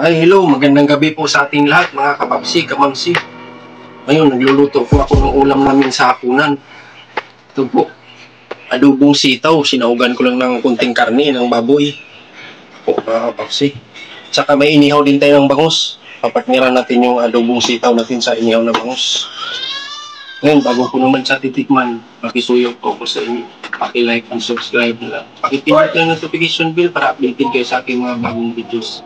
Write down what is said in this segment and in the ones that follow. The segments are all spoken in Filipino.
Ay, hello, magandang gabi po sa ating lahat, mga kapapsi, kamamsi. Ngayon, nagluluto po ako ng ulam namin sa hapunan. Ito po, adobong sitaw. Sinaugan ko lang ng kunting karne ng baboy. Po, mga kapapsi. Tsaka may inihaw din tayo ng bangus. Papatniran natin yung adobong sitaw natin sa inihaw na bangus. Ngayon, bago ko naman sa titikman, pakisuyok ko sa inyo. Paki-like and subscribe na lang. Pakipindot lang notification bell para updated kayo sa aking mga bagong videos.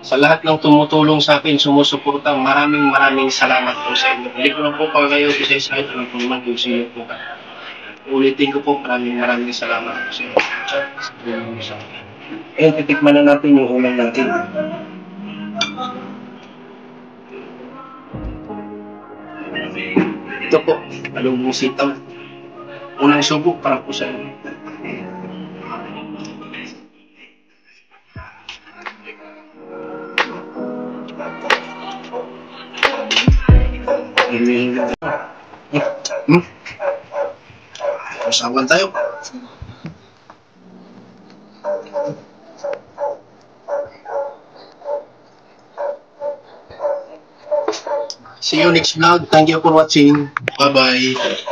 Sa lahat ng tumutulong sa akin, sumusuporta, maraming salamat po sa inyo. Hindi ko lang po pa kayo isa-isa, alam ko naman kung sino po ka. Ulitin ko po, maraming salamat po sa inyo. Ayun, titikman na natin yung ulam natin. Ito po, alubong sitaw. Unang subo para po sa inyo. Usapan tayo. See you next vlog. Thank you for watching. Bye-bye.